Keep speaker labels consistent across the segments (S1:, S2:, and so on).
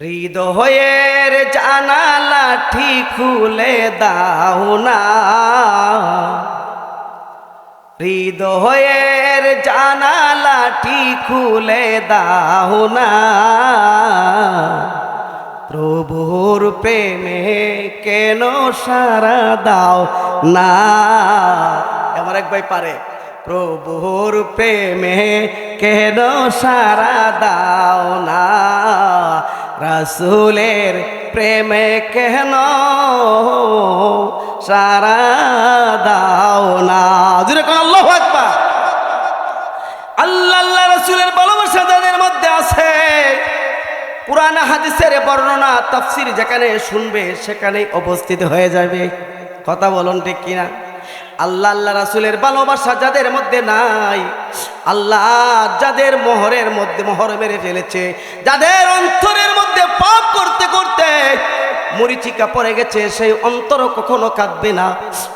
S1: হৃদয়ের জানালাটি খুলে দাও না, হৃদয়ের জানালাটি খুলে দাও না, প্রভুর প্রেমে কেন সারা দাও না। আমার এক ভাই পারে, প্রভুর প্রেমে কেন সারা দাও না, রাসূলের প্রেমে কেন সারা দাও না। জোরে কোন আল্লাহু আকবার। আল্লাহ আল্লাহ রাসূলের ভালোবাসা যাদের মধ্যে আছে, কুরআন হাদিসের বর্ণনা তাফসীর যেখানে শুনবে সেখানেই উপস্থিত হয়ে যাবে। কথা বলুন ঠিক কিনা? আল্লাহ আল্লাহ রাসূলের ভালোবাসা যাদের মধ্যে নাই, আল্লাহ যাদের মোহরের মধ্যে মোহর মেরে ফেলেছে, যাদের অন্তরের মধ্যে পাপ করতে করতে মরিচিকা পড়ে গেছে, সেই অন্তর কখনো কাঁদবে না,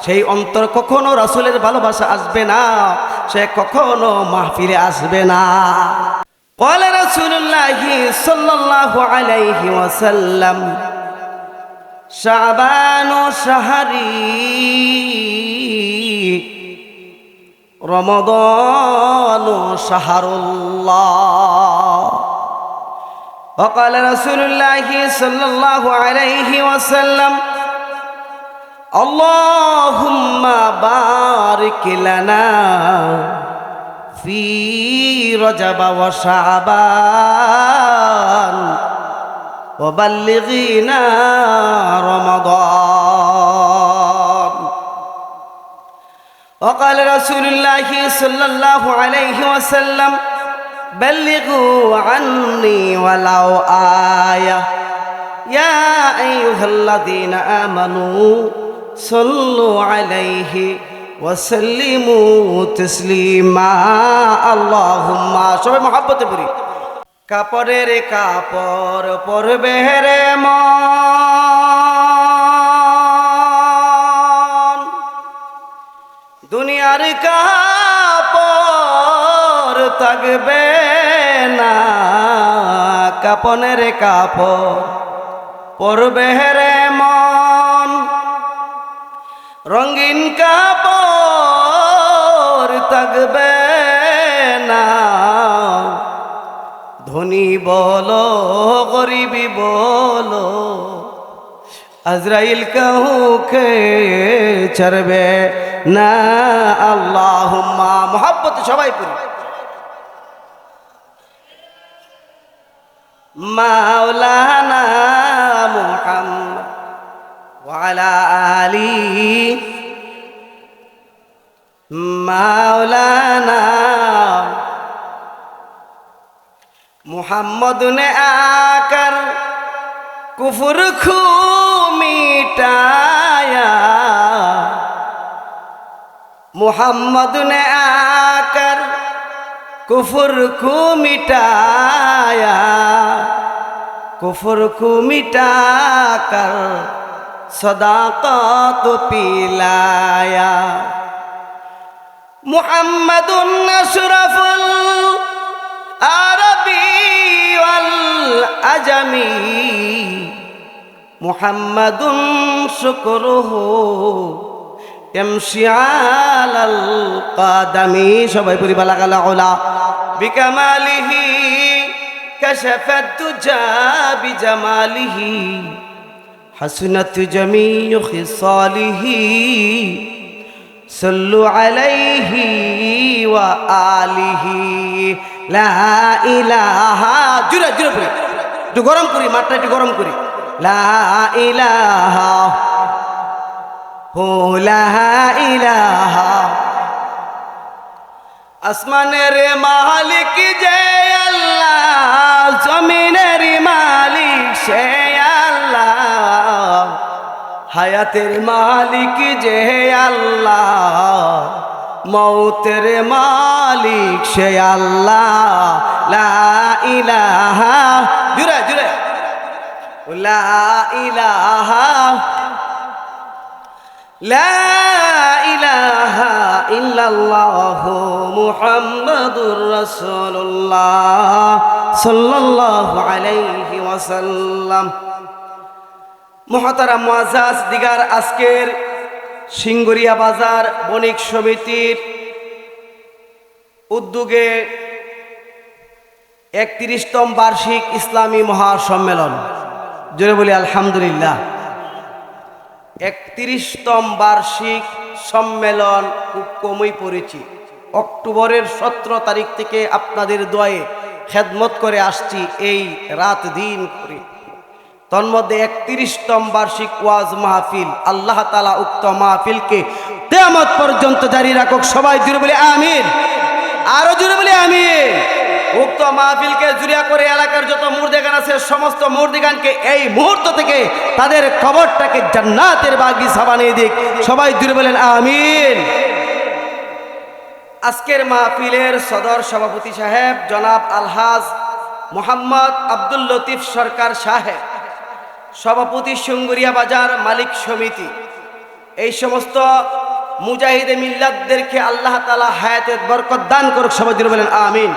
S1: সেই অন্তর কখনো রাসূলের ভালোবাসা আসবে না, সে কখনো মাহফিলে আসবে না। قال رسول الله صلى الله عليه وسلم شعبان شهري رمضان شهر الله. وقال رسول الله صلى الله عليه وسلم اللهم بارك لنا في رجب وشعبان وبلغنا رمضان. وقال رسول الله صلى الله عليه وسلم بلغوا عني ولو آية يا أيها الذين آمنوا صلوا عليه وسلموا تسليما. اللهم সবাই মহব্বতে পড়ি। কাপড়ের কাপড় পরবে রে মন, দুনিয়ার কাপড় থাকবে না, কাপনের কাপড় পরবে রে মন, রঙিন কাপড় থাকবে না, ধনী বলো গরিবি বলো, আজরাইল কাউকে ছাড়বে না। আল্লাহুম্মা মুহাব্বতে সবাই পড়ি। মাওলানা মুহাম্মদ ওয়া আলা আলিহি মাওলানা मुहम्मद ने आकर कुफर को मिटाया, मुहम्मद ने आकर कुफर को मिटाया, कुफर को मिटाकर सदाकत पिलाया। मुहम्मदुन अशरफुल आरबी वल अजमी, मुहम्मदुन शुक्रुहु यमशी अलाल कदमी। সবাই পড়ি বালাগাল উলা বিকামালিহি কাশাফাত তুজা বিজামালিহি হাসনাত জামিউ খিসালিহি সাল্লু আলাইহি ওয়া আলিহি লা ইলাহা। জুরে জুরে পড়ি, একটু গরম করি, মাঠটা একটু গরম করি। লা ইলাহা হো লা ইলাহা। আসমানের মালিক যে আল্লাহ, জমিনের মালিক সে আল্লাহ, হায়াতের মালিক যে আল্লাহ, মৌতের মালিক সে আল্লাহ। লা ইলাহা, জুরে জুরে, লা ইলাহা লা ইলাহা ইল্লাল্লাহু মুহাম্মাদুর রাসূলুল্লাহ সাল্লাল্লাহু আলাইহি ওয়াসাল্লাম। মুহতারাম মুআজ্জাজ দিগার, আজকের সিঙ্গুরিয়া বাজার বণিক সমিতির উদ্যোগে 31তম বার্ষিক ইসলামী মহাসম্মেলন, জোরে বলি আলহামদুলিল্লাহ। 31তম বার্ষিক সম্মেলন খুব কমই পড়েছি। অক্টোবরের 17 তারিখ থেকে আপনাদের দোয়ায়ে খেদমত করে আসছি এই রাত দিন করে। তন্মধ্যে 31তম বার্ষিক ওয়াজ মাহফিল, আল্লাহ তাআলা উক্ত মাহফিলকে কিয়ামত পর্যন্ত জারি রাখুক। সবাই জুড়ে বলি আমিন, আরো জুড়ে বলি আমিন। উক্ত মাহফিলকে জুরিয়া করে এলাকার যত মুর্দেগান আছে সমস্ত মুর্দেগানকে এই মুহূর্ত থেকে তাদের কবরটাকে জান্নাতের বাগিচা বানিয়ে দিক। সবাই জুড়ে বলেন আমিন। আজকের মাহফিলের সদর সভাপতি সাহেব জনাব আলহাজ মোহাম্মদ আব্দুল লতিফ সরকার সাহেব, সভাপতি সিঙ্গুরিয়া বাজার মালিক সমিতি, এই সমস্ত মুজাহিদে মিল্লাতদেরকে আল্লাহ তাআলা হায়াতের বরকত দান করুক। সবাই জুড়ে বলেন আমিন।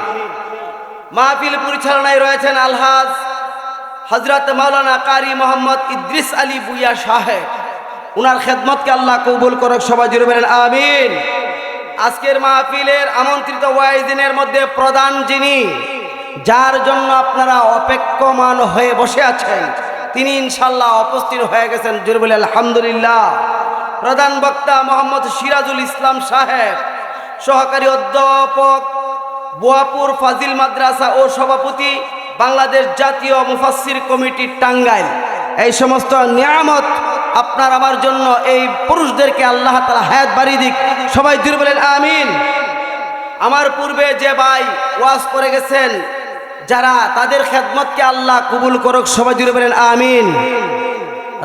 S1: মাহফিল পরিচালনায় রয়েছেন আলহাজ হযরত মাওলানা কারি মোহাম্মদ ইদ্রিস আলী বুইয়া সাহেব, উনার খেদমতকে আল্লাহ কবুল করুক। সবাই জুড়ে বলেন আমিন। আজকের মাহফিলের আমন্ত্রিত ওয়াইজিনের মধ্যে প্রধান যিনি, যার জন্য আপনারা অপেক্ষমান হয়ে বসে আছেন, তিনি ইনশাআল্লাহ উপস্থিত হয়ে গেছেন। জুড়ে বলে আলহামদুলিল্লাহ। প্রধান বক্তা মোহাম্মদ সিরাজুল ইসলাম সাহেব, সহকারী অধ্যাপক বোয়াপুর ফাজিল মাদ্রাসা ও সভাপতি বাংলাদেশ জাতীয় মুফাসসির কমিটি টাঙ্গাইল। এই সমস্ত নিয়ামত আপনার আমার জন্য এই পুরুষদেরকে আল্লাহ তাআলা হায়াত বাড়িয়ে দিক। সবাই জুড়ে বলেন আমিন। আমার পূর্বে যে ভাই ওয়াজ করে গেছেন, যারা তাদের খেদমতকে আল্লাহ কবুল করুক। সবাই জুড়ে বলেন আমিন।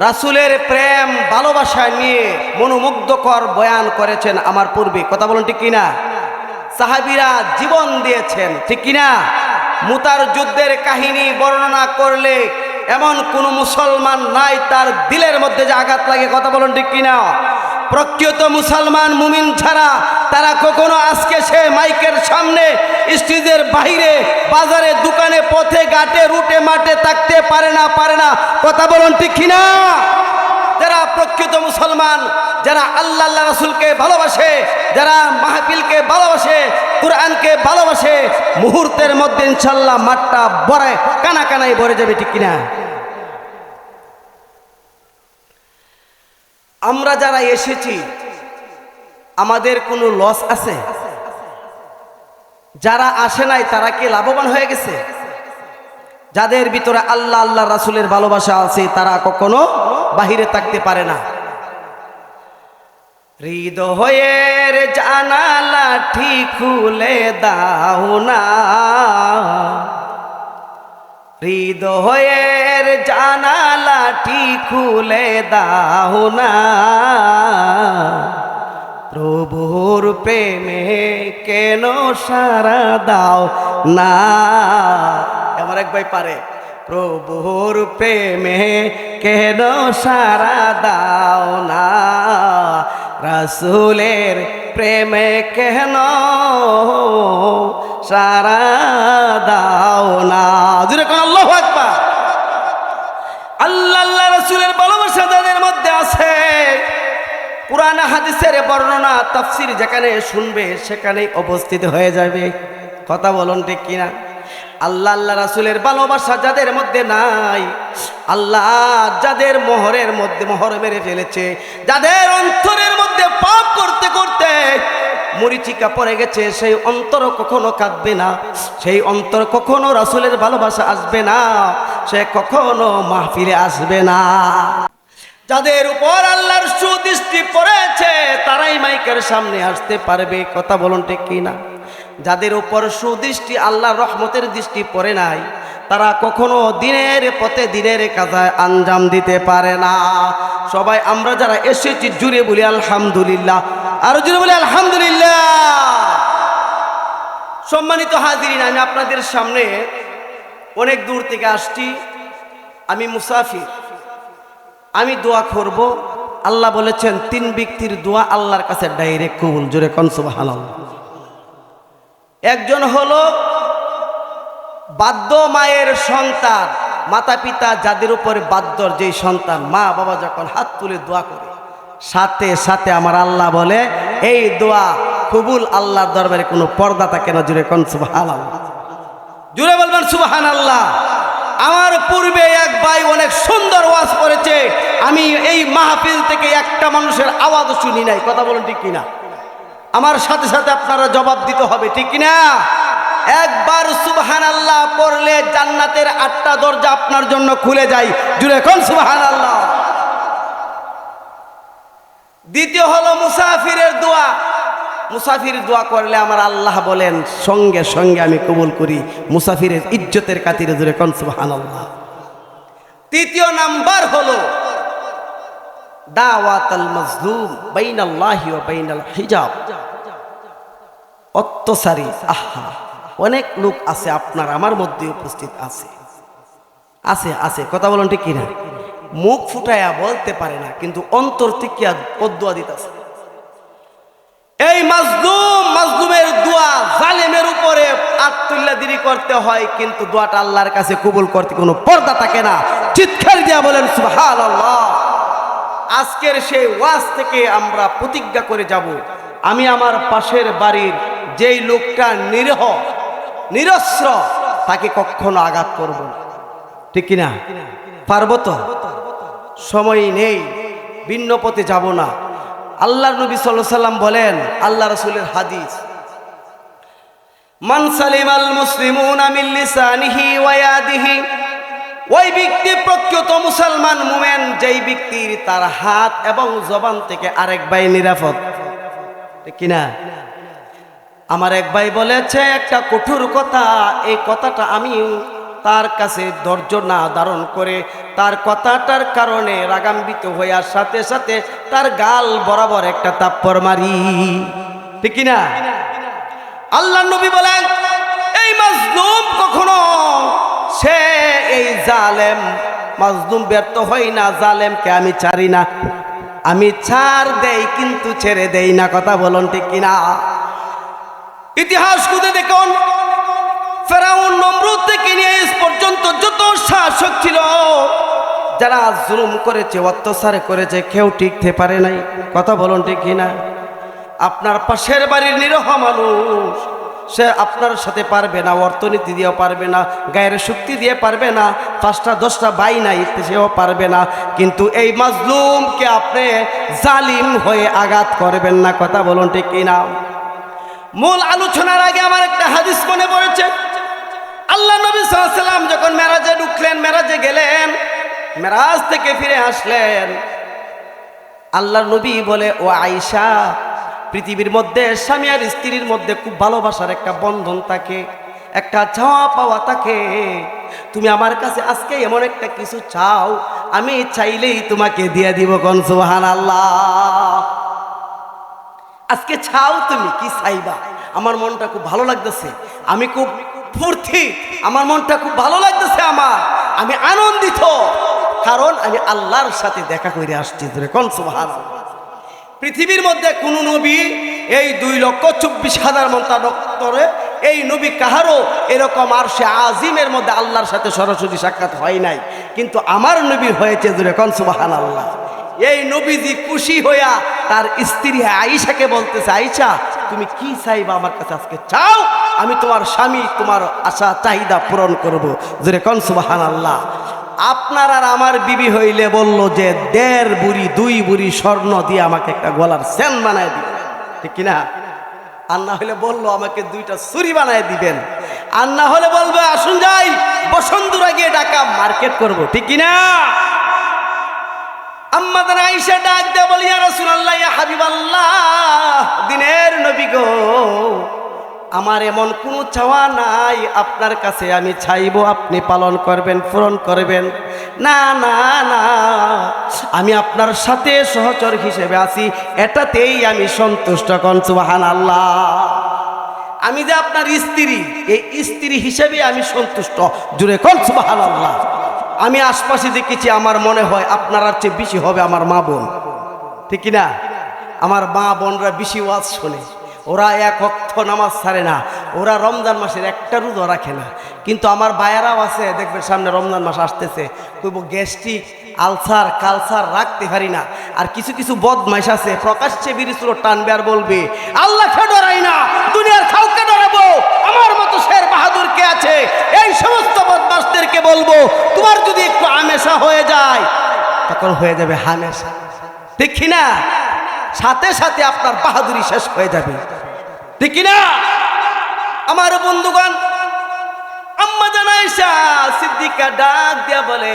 S1: রাসূলের প্রেম ভালোবাসা নিয়ে মনোমুগ্ধকর বয়ান করেছেন আমার পূর্বে, কথা বলুন ঠিক কিনা? সাহাবীরা জীবন দিয়েছেন, ঠিক কিনা? মুতার যুদ্ধের কাহিনী বর্ণনা করলে এমন কোন মুসলমান নাই তার দিলের মধ্যে যে আঘাত লাগে, কথা বলুন ঠিক কিনা? প্রকৃত মুসলমান মুমিন ছাড়া তারা কখনো আজকে সে মাইকের সামনে, স্টেজের বাইরে, বাজারে, দোকানে, পথে, ঘাটে, রুটে, মাঠে থাকতে পারে না, কথা বলুন ঠিক কিনা? যারা প্রকৃত মুসলমান, যারা আল্লাহ রাসূলকে ভালোবাসে, যারা মাহফিলকে ভালোবাসে, কোরআনকে ভালোবাসে, মুহূর্তের মধ্যে ইনশাআল্লাহ মাঠটা ভরে কানাই ভরে যাবে, ঠিক কিনা? আমরা যারা এসেছি আমাদের কোনো লস আছে? যারা আসে নাই তারা কি লাভবান হয়ে গেছে? যাদের ভিতরে আল্লাহ রাসূলের ভালোবাসা আছে তারা কখনো বাহিরে থাকতে পারে না। হৃদয়ের জানালা ঠিক খুলে দাও না, হৃদয়ের জানালা ঠিক খুলে দাও না, প্রভুর প্রেমে কেন সারা দাও না। আমার এক ভাই পারে, প্রভুর প্রেমে কেন সারা দাও না, রাসূলের প্রেমে কেন সারা দাও না। জোরে কোন আল্লাহু আকবার। আল্লাহ রাসূলের ভালোবাসা যাদের মধ্যে আছে, কুরআন হাদিসের বর্ণনা তাফসীর যেখানে শুনবে সেখানেই উপস্থিত হয়ে যাবে, কথা বলুন ঠিক কিনা? আল্লাহ রাসূলের ভালোবাসা যাদের মধ্যে নাই, আল্লাহ যাদের মোহরের মধ্যে মোহর মেরে ফেলেছে, যাদের অন্তরের মধ্যে পাপ করতে করতে মরিচিকা পড়ে গেছে, সেই অন্তর কখনো কাঁদবে না, সেই অন্তর কখনো রাসূলের ভালোবাসা আসবে না, সে কখনো মাহফিলে আসবে না। যাদের উপর আল্লাহর সুদৃষ্টি পড়েছে তারাই মাইকের সামনে আসতে পারবে, কথা বলুন ঠিক কিনা? যাদের উপর সুদৃষ্টি আল্লাহর রহমতের দৃষ্টি পড়ে নাই তারা কখনো দিনের পথে দিনের কাজে আঞ্জাম দিতে পারে না। সবাই আমরা যারা এসেছি জুড়ে বলি আলহামদুলিল্লাহ, আরো জুড়ে বলি আলহামদুলিল্লাহ। সম্মানিত হাজিরিন, আমি আপনাদের সামনে অনেক দূর থেকে আসছি, আমি মুসাফির, আমি দোয়া করব আল্লাহ বলেছেন 3 ব্যক্তির দোয়া আল্লাহর কাছে ডাইরেক্ট কবুল। জোরে কোন সুবহানাল্লাহ। একজন হলো বাধ্য মায়ের সন্তান, মাতা পিতা যাদের উপরে বাধ্যর যেই সন্তান, মা বাবা যখন হাত তুলে দোয়া করে সাথে সাথে আমার আল্লাহ বলে এই দোয়া কবুল। আল্লাহর দরবারে কোনো পর্দা থাকে না। জুড়ে কোন সুবহানাল্লাহ। জুড়ে বলবেন সুবহানাল্লাহ। আমার পূর্বে এক ভাই অনেক সুন্দর ওয়াজ করেছে, আমি এই মাহফিল থেকে একটা মানুষের আওয়াজ শুনি নাই। কথা বলুন ঠিক কিনা? আমার সাথে সাথে আপনারা জবাব দিতে হবে, ঠিক কিনা? একবার সুবহানাল্লাহ পড়লে জান্নাতের 8টা দরজা আপনার জন্য খুলে যায়। জুড়ে কোন সুবহানাল্লাহ। দ্বিতীয় হলো মুসাফিরের দোয়া। মুসাফির দোয়া করলে আমার আল্লাহ বলেন সঙ্গে সঙ্গে আমি কবুল করি, মুসাফিরের ইজ্জতের খাতিরে। জুড়ে কোন সুবহানাল্লাহ। তৃতীয় নাম্বার হলো দাওয়াতুল মাজলুম বাইনাল্লাহি ওয়া বাইনাল হিজাব। অত্যাচারী, আহা অনেক লোক আছে, আপনার আমার মধ্যে উপস্থিত আছে আছে আছে কথা বলুন ঠিক কিনা? মুখ ফুটায়া বলতে পারে না, কিন্তু অন্তর থেকে বদদুয়া দিতেছে। এই মাজলুমের দোয়া জালেমের উপরে আত্মুল্লাদিরি করতে হয়, কিন্তু দোয়াটা আল্লাহর কাছে কবুল করতে কোনো পর্দা থাকে না। চিৎকার দিয়া বলেন সুবহানাল্লাহ। আজকের সেই ওয়াজ থেকে আমরা প্রতিজ্ঞা করে যাব, আমি আমার পাশের বাড়ির যেই লোকটা নিরীহ নিরস্ত্র তাকে কখনো আঘাত করব না। ঠিক কিনা? পারবো তো? সময় নেই, ভিন্ন পথে যাব না। আল্লাহর নবী সাল্লাল্লাহু আলাইহি সাল্লাম বলেন, আল্লাহ রাসূলের হাদিস, মান সালিমাল মুসলিমুনা মিন লিসানিহি ওয়া ইয়াদিহি, ওই ব্যক্তি প্রকৃত মুসলমান মুমিন যেই ব্যক্তির তার হাত এবং জবান থেকে আরেক ভাই নিরাপদ। ঠিক কিনা? আমার এক ভাই বলেছে একটা কঠোর কথা, এই কথাটা আমি তার কাছে ধৈর্য না ধারণ করে তার কথাটার কারণে রাগান্বিত হওয়ার সাথে সাথে তার গাল বরাবর একটা থাপ্পড় মারি। ঠিক কিনা? আল্লাহ নবী বলেন এই মাজলুম কখনো সে এই জালেম মাজলুম ব্যর্থ হয় না, জালেমকে আমি ছাড়ি না, আমি ছাড় দেই কিন্তু ছেড়ে দেই না। কথা বলুন ঠিক কিনা? ইতিহাস খুঁজে দেখুন, ফেরাউন নমরুদ থেকে নিয়ে আজ পর্যন্ত যত শাসক ছিল যারা জুলুম করেছে অত্যাচার করেছে কেউ টিকতে পারে নাই। কথা বলুন ঠিক কিনা? আপনার পাশের বাড়ির নিরহ মানুষ সে আপনার সাথে পারবে না, অর্থনীতি দিয়েও পারবে না, গায়ের শক্তি দিয়ে পারবে না, 5টা 10টা বাই নাই সেও পারবে না, কিন্তু এই মাজলুমকে আপনি জালিম হয়ে আঘাত করবেন না। কথা বলুন ঠিক কিনা? মূল আলোচনার আগে আমার একটা হাদিস মনে পড়েছে। আল্লাহ নবী সাল্লাল্লাহু আলাইহি সাল্লাম যখন মেরাজে ঢুকলেন, মেরাজে গেলেন, মেরাজ থেকে ফিরে আসলেন, আল্লাহ নবী বলে ও আয়েশা, পৃথিবীর মধ্যে স্বামী আর স্ত্রীর মধ্যে খুব ভালোবাসার একটা বন্ধন থাকে, একটা চাওয়া পাওয়া থাকে। তুমি আমার কাছে আজকে এমন একটা কিছু চাও, আমি চাইলেই তোমাকে দিয়ে দিব। কোন সুবহানাল্লাহ। আজকে চাও, তুমি কি চাইবা? আমার মনটা খুব ভালো লাগতেছে, আমি খুব ফুর্তি, আমার মনটা খুব ভালো লাগতেছে, আমি আনন্দিত, কারণ আমি আল্লাহর সাথে দেখা করে আসছি। কোন সুবহানাল্লাহ। পৃথিবীর মধ্যে কোন নবী এই 2,24,000 মতান্তরে এই নবী কাহারও এরকম আরশে আজিমের মধ্যে আল্লাহর সাথে সরাসরি সাক্ষাৎ হয় নাই, কিন্তু আমার নবীর হয়েছে। কোন সুবহানাল্লাহ। এই নবীজি খুশি হইয়া তার স্ত্রী আয়েশাকে বলতেছে, আয়েশা তুমি কি চাইবা আমার কাছে আজকে চাও, আমি তোমার স্বামী, তোমার আশা চাহিদা পূরণ করব। জোরে কোন সুবহানাল্লাহ। আপনার আর আমার বিবি হইলে বলল যে 1.5 বুড়ি 2 বুড়ি স্বর্ণ দিয়ে আমাকে একটা গলার চেন বানায় দিবেন। ঠিক কিনা? আর না হলে বললো আমাকে 2টা চুরি বানায় দিবেন, আর না হলে বলবে আসুন যাই বসুন্ধরা গিয়ে ঢাকা মার্কেট করব। ঠিক কিনা? আম্মাদান আয়েশা ডাক দিয়ে বলি, ইয়া রাসূলুল্লাহ, ইয়া হাবিবাল্লাহ, দিনের নবী গো, আমার এমন কোনো চাওয়া নাই আপনার কাছে আমি চাইবো আপনি পালন করবেন, পূরণ করবেন। না না না, আমি আপনার সাথে সহচর হিসেবে আছি, এটাতেই আমি সন্তুষ্ট। কোন সুবহানাল্লাহ। আমি যে আপনার স্ত্রী, এই স্ত্রী হিসেবে আমি সন্তুষ্ট। জুড়ে কোন সুবহানাল্লাহ। আমি আশপাশে দেখেছি, আমার মনে হয় আপনার চেয়ে বেশি হবে আমার মা বোন। ঠিক কিনা? আমার মা বোনরা বেশি ওয়াজ শোনে, ওরা এক ওয়াক্ত নামাজ ছাড়ে না, ওরা রমজান মাসের একটা রোজা রাখে না। কিন্তু আমার বায়েরাও আছে, দেখবেন সামনে রমজান মাস আসতেছে, কইব গ্যাস্ট্রিক আলসার কালসার রাখতে পারি না। আর কিছু কিছু বদমাইশ আছে প্রকাশ্যে বিরিচুলো টানবে আর বলবে আল্লাহকে ডরাই না, দুনিয়ার কাউকে ডরাবো, আমার মতো শের বাহাদুর কে আছে। এই সমস্ত বদমাশদেরকে বলবো তোমার যদি একটু আমেশা হয়ে যায় তখন হয়ে যাবে হামেশা, ঠিক কিনা? সাথে সাথে আপনার বাহাদুরি শেষ হয়ে যাবে, ঠিক কিনা? আমার বন্ধুগণ, আম্মা জান আয়েশা সিদ্দিকা ডাক দিয়া বলে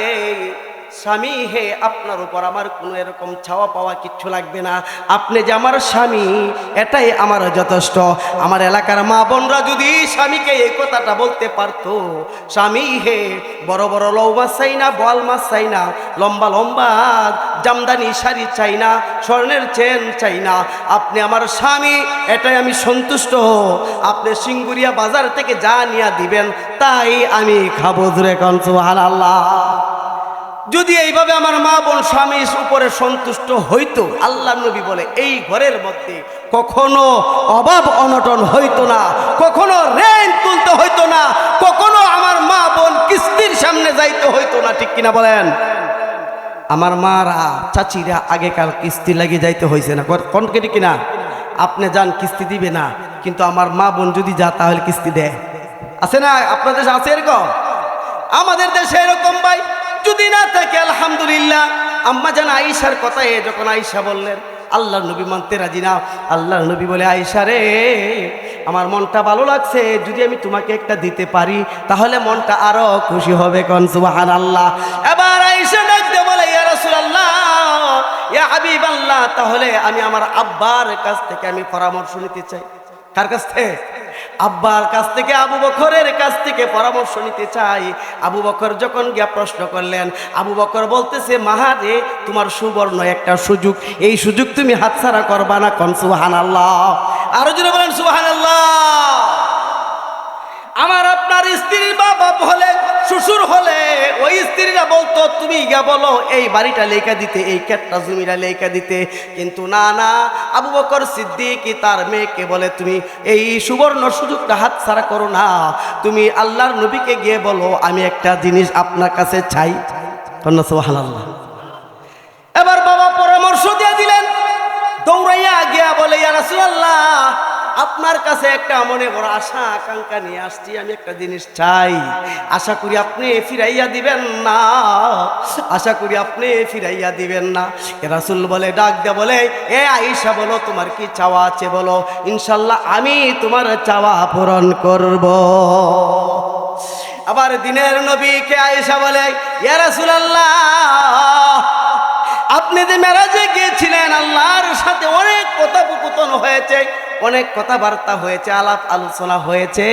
S1: স্বামী হে, আপনার উপর আমার কোনো এরকম ছাওয়া পাওয়া কিচ্ছু লাগবে না, আপনি যে আমার স্বামী এটাই আমার যথেষ্ট। আমার এলাকার মা বোনরা যদি স্বামীকে এই কথাটা বলতে পারতো, স্বামী হে, বড় বড় লৌ মাছ চাই না, বোয়াল মাছ চাই না, লম্বা লম্বা জামদানি শাড়ি চাই না, স্বর্ণের চেন চাই না, আপনি আমার স্বামী এটাই আমি সন্তুষ্ট। আপনি সিঙ্গুরিয়া বাজার থেকে যা নিয়ে দিবেন তাই আমি খাবো। জোরে কোন সুবহানাল্লাহ। যদি এইভাবে আমার মা বোন স্বামীর উপরে সন্তুষ্ট হইতো, আল্লাহ নবী বলে এই ঘরের মধ্যে কখনো অভাব অনটন হইতো না, কখনো ঋণ তুলতে হইতো না, কখনো আমার মা বোন কিস্তির সামনে যাইতে হইতো না, ঠিক কিনা বলেন? আমার মারা চাচিরা আগেকার কিস্তি লাগিয়ে যাইতে হয়েছে না, কোন ঠিক কিনা? আপনি যান কিস্তি দিবে না, কিন্তু আমার মা বোন যদি যা তাহলে কিস্তি দেয়। আছে না? আপনাদের দেশে আছে এরকম? আমাদের দেশে এরকম ভাই যদি না থাকে আলহামদুলিল্লাহ। আম্মা জান আয়েশার কথায় যখন আয়েশা বললেন আল্লাহর নবী মানতে রাজি না, আল্লাহর নবী বলে আয়েশা রে, আমার মনটা ভালো লাগছে, যদি আমি তোমাকে একটা দিতে পারি তাহলে মনটা আরো খুশি হবে। কোন সুবহানাল্লাহ। এবার আয়েশা ডাকতে বলে ইয়া রাসূলুল্লাহ, ইয়া হাবিবাল্লাহ, তাহলে আমি আমার আব্বার কাছ থেকে আমি পরামর্শ নিতে চাই। কার কাছ থেকে? আব্বার কাছ থেকে, আবু বকরের কাছ থেকে পরামর্শ নিতে চাই। আবু বকর যখন গিয়া প্রশ্ন করলেন, আবু বকর বলতেছে মাহারে, তোমার সুবর্ণ একটা সুযোগ, এই সুযোগ তুমি হাতছাড়া করবা না। কোন সুবহানাল্লাহ। আরো জোরে বলেন সুবহানাল্লাহ। আমার আপনার স্ত্রীর বাবা হলে, শ্বশুর হলে, ওই স্ত্রীরা বলতো তুমি গিয়া বলো এই বাড়িটা লেখা দিতে, এই ক্ষেতটা জমিটা লেখা দিতে। কিন্তু না না, আবু বকর সিদ্দিক তার মেয়েকে বলে তুমি এই সুবর্ণ সুযোগটা হাতছাড়া করো না, তুমি আল্লাহর নবীকে গিয়ে বলো আমি একটা জিনিস আপনার কাছে চাই। সুবহানাল্লাহ। এবার বাবা পরামর্শ দিয়ে দিলেন, দৌড়াইয়া গিয়া বলে ইয়া রাসূলুল্লাহ, আপনার কাছে একটা মনে বড় আশা আকাঙ্ক্ষা নিয়ে আসছি, আমি একটা জিনিস চাই, আশা করি আপনি ফিরাইয়া দিবেন না, আশা করি আপনি ফিরাইয়া দিবেন না। রাসূল বলে ডাক দিয়ে বলে এ আয়েশা বলো তোমার কি চাওয়া আছে বলো, ইনশাল্লাহ আমি তোমার চাওয়া পূরণ করব। আবার দিনের নবীকে আয়েশা বলে ইয়া রাসূলুল্লাহ, আপনি যে মেরাজে গিয়েছিলেন আল্লাহর সাথে অনেক কথোপকথন হয়েছে, অনেক কথাবার্তা হয়েছে, আলাপ আলোচনা হয়েছে,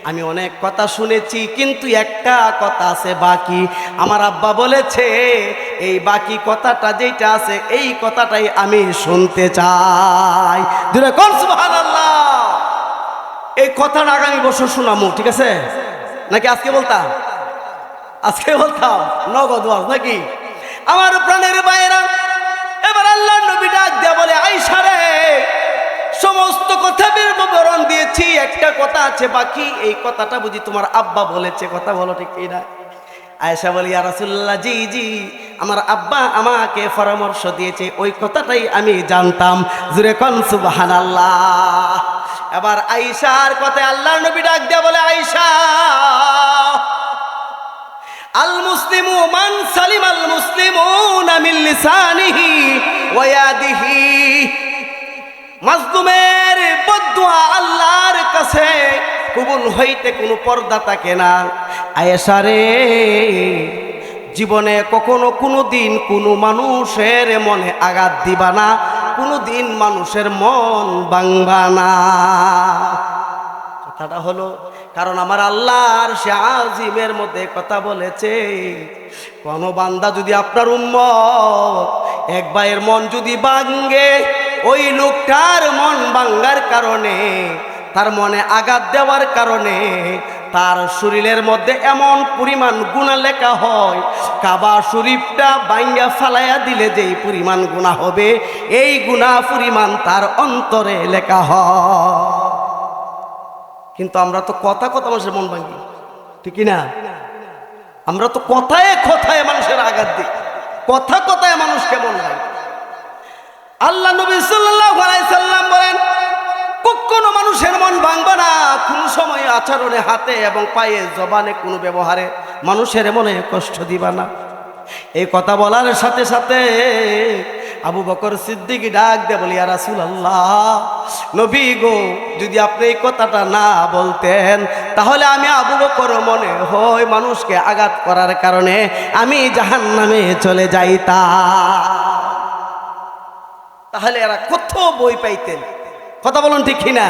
S1: আমি অনেক কথা শুনেছি, কিন্তু একটা কথা আছে বাকি। আমার আব্বা বলেছে এই বাকি কথাটা যেটা আছে এই কথাটাই আমি শুনতে চাই। দুরে কোন সুবহানাল্লাহ। এই কথাটা আগামী বছর শোনামু, ঠিক আছে নাকি? আজকে বলতাম, আজকে বলতাম নগদ ওয়াজ নাকি? আমার প্রাণের ভাইয়েরা, এবার আল্লাহর নবী ডাক দিয়া বলে আয়েশা রে, সমস্ত কথা বিবরণ দিয়েছি, একটা কথা আছে বাকি, এই কথাটা বুঝি তোমার আব্বা বলেছে, কথা বলো ঠিক কিনা? আয়েশা বলি ইয়া রাসূলুল্লাহ, জি জি, আমার আব্বা আমাকে পরামর্শ দিয়েছে, ওই কথাটাই আমি জানতাম। জোরে কোন সুবহানাল্লাহ। এবার আয়েশার কথায় আল্লাহর নবী ডাক দিয়া বলে আয়েশা, আল মুসলিমু মান সালিম আল মুসলিমুনা মিন লিসানিহি ওয়া ইয়াদিহি। মাজলুমের বদদুয়া আল্লাহর কাছে কবুল হইতে কোনো পর্দা থাকে না। আয়েশা রে, জীবনে কখনো কোনো দিন কোনো মানুষের মনে আঘাত দিবা না, কোনো দিন মানুষের মন ভাঙবা না। কথাটা হলো, কারণ আমার আল্লাহর সে আজিমের মধ্যে কথা বলেছে, কোন বান্দা যদি আপনার উম্মত এক ভাইয়ের মন যদি ভাঙে, ওই লোকটার মন ভাঙ্গার কারণে, তার মনে আঘাত দেওয়ার কারণে তার শরীরের মধ্যে এমন পরিমাণ গুনাহ লেখা হয়, কাবা শরীফটা ভাঙ্গা ফালাইয়া দিলে যেই পরিমাণ গুনাহ হবে, এই গুনাহ পরিমাণ তার অন্তরে লেখা হয়। কিন্তু আমরা তো কথা কথা মানুষের মন ভাঙি, ঠিক না? আমরা তো কথায় কথায় মানুষের আঘাত দিই, কথা কথায় মানুষকে মন ভাঙি। আল্লাহ নবী সাল্লাল্লাহু আলাইহি সাল্লাম বলেন, কখনো মানুষের মন ভাঙবে না, কোনো সময় আচরণে, হাতে এবং পায়ে, জবানে, কোনো ব্যবহারে মানুষের মনে কষ্ট দিবা না। এই কথা বলার সাথে সাথে আবু বকর সিদ্দিক ডাক দে বলি, ইয়া রাসূলুল্লাহ, নবী গো, যদি আপনি এই কথাটা না বলতেন তাহলে আমি আবু বকর মনে হয় মানুষকে আঘাত করার কারণে আমি জাহান্নামে চলে যাইতাম। তাহলে এরা কত বই পাইতেন, কথা বলুন ঠিক কিনা?